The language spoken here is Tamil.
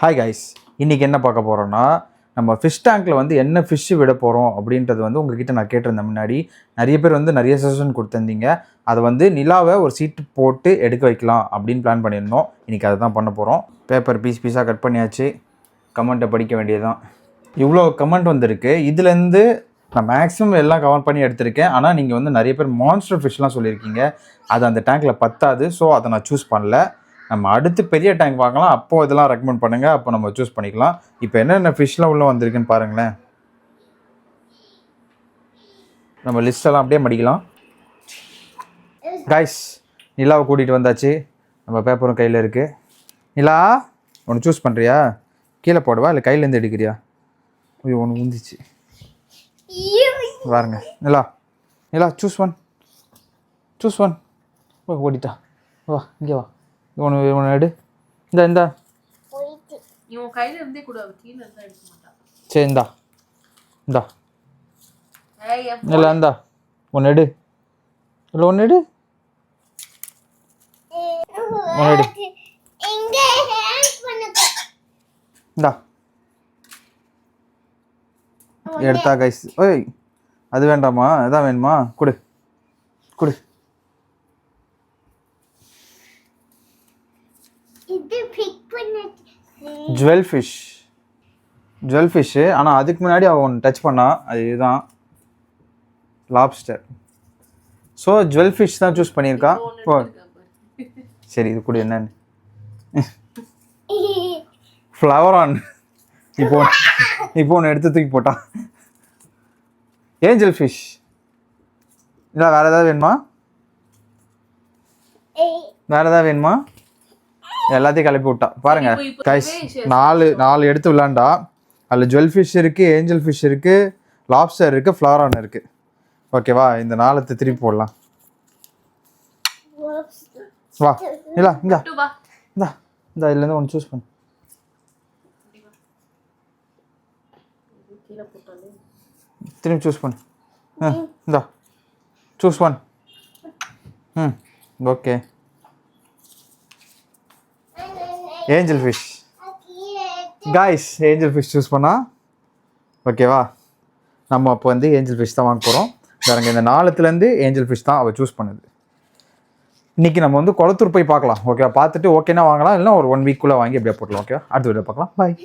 ஹாய் கைஸ், இன்றைக்கி என்ன பார்க்க போகிறோன்னா நம்ம ஃபிஷ் டேங்க்கில் வந்து என்ன ஃபிஷ்ஷு விட போகிறோம் அப்படின்றது வந்து உங்ககிட்ட நான் கேட்டிருந்தேன். முன்னாடி நிறைய பேர் வந்து நிறைய சஜஷன் கொடுத்துருந்தீங்க. அதை வந்து நிலாவை ஒரு சீட்டு போட்டு எடுக்க வைக்கலாம் அப்படின்னு பிளான் பண்ணியிருந்தோம். இன்றைக்கி அதை தான் பண்ண போகிறோம். பேப்பர் பீஸாக கட் பண்ணியாச்சு. கமெண்ட்டை படிக்க வேண்டியதுதான். இவ்வளோ கமெண்ட் வந்திருக்கு. இதுலேருந்து நான் மேக்ஸிமம் எல்லாம் கவர் பண்ணி எடுத்திருக்கேன். ஆனால் நீங்கள் வந்து நிறைய பேர் மான்ஸ்டர் ஃபிஷ்லாம் சொல்லியிருக்கீங்க. அது அந்த டேங்க்கில் பத்தாது. ஸோ அதை நான் சூஸ் பண்ணல. நம்ம அடுத்து பெரிய டேங்க் வாங்கலாம். அப்போது இதெல்லாம் ரெக்கமெண்ட் பண்ணுங்கள். அப்போ நம்ம சூஸ் பண்ணிக்கலாம். இப்போ என்னென்ன ஃபிஷ்லாம் உள்ளே வந்திருக்குன்னு பாருங்களேன். நம்ம லிஸ்டெல்லாம் அப்படியே மடிக்கலாம். கைஸ், நிலாவை கூட்டிகிட்டு வந்தாச்சு. நம்ம பேப்பரும் கையில் இருக்குது. நிலா, ஒன்று சூஸ் பண்ணுறியா? கீழே போடுவா இல்லை கையிலேருந்து எடுக்கிறியா? ஐயோ, ஒன்று உந்திச்சு பாருங்க. நிலா சூஸ் ஒன். ஓடிட்டா. வா இங்கே வா. ஒன்று எடு. இந்தா சரி, இந்தா இல்லை இந்தா ஒன்று எடு. இல்லை ஒன்று எடு. இந்தா எடுத்தா கைஸ். ஓய், அது வேண்டாமா? எதான் வேணுமா? கொடு. Jewel fish. ஆனால் அதுக்கு முன்னாடி அவன் ஒன்று டச் பண்ணா. அது இதுதான் லாப்ஸ்டர். ஸோ ஜுவல் ஃபிஷ் தான் சூஸ் பண்ணியிருக்கா. ஓ சரி, இது கூட என்னன்னு ஃப்ளவரான். இப்போ ஒன்று எடுத்து தூக்கி போட்டான். Angel fish. இல்லை வேறு ஏதாவது வேணுமா? எல்லாத்தையும் கிளப்பி விட்டா பாருங்க கைஸ். நாலு எடுத்து விளாண்டா. அதில் ஜுவல் ஃபிஷ் இருக்குது, ஏஞ்சல் ஃபிஷ் இருக்குது, லாப்ஸ்டர் இருக்குது, ஃப்ளவரான் இருக்குது. ஓகேவா? இந்த 4 திருப்பி போடலாம். வா இல்லை இந்தா இதுலேருந்து ஒன்று சூஸ் பண்ணு. திரும்பி சூஸ் பண்ணு. இந்தா choose one. Okay. Angel fish guys. Angel fish choose பண்ணா. ஓகேவா? நம்ம அப்போ வந்து ஏஞ்சல் ஃபிஷ் தான் வாங்க போகிறோம். வேறங்க இந்த 4த்துலேருந்து ஏஞ்சல் ஃபிஷ் தான் அவள் சூஸ் பண்ணுது. இன்றைக்கி நம்ம வந்து குளத்தூர் போய் பார்க்கலாம். ஓகேவா? பார்த்துட்டு ஓகேனா வாங்கலாம். இல்லைனா ஒரு 1 வீக்குள்ளே வாங்கி அப்படியே போட்டலாம். ஓகேவா? அடுத்த வீடியோ பார்க்கலாம். பாய்.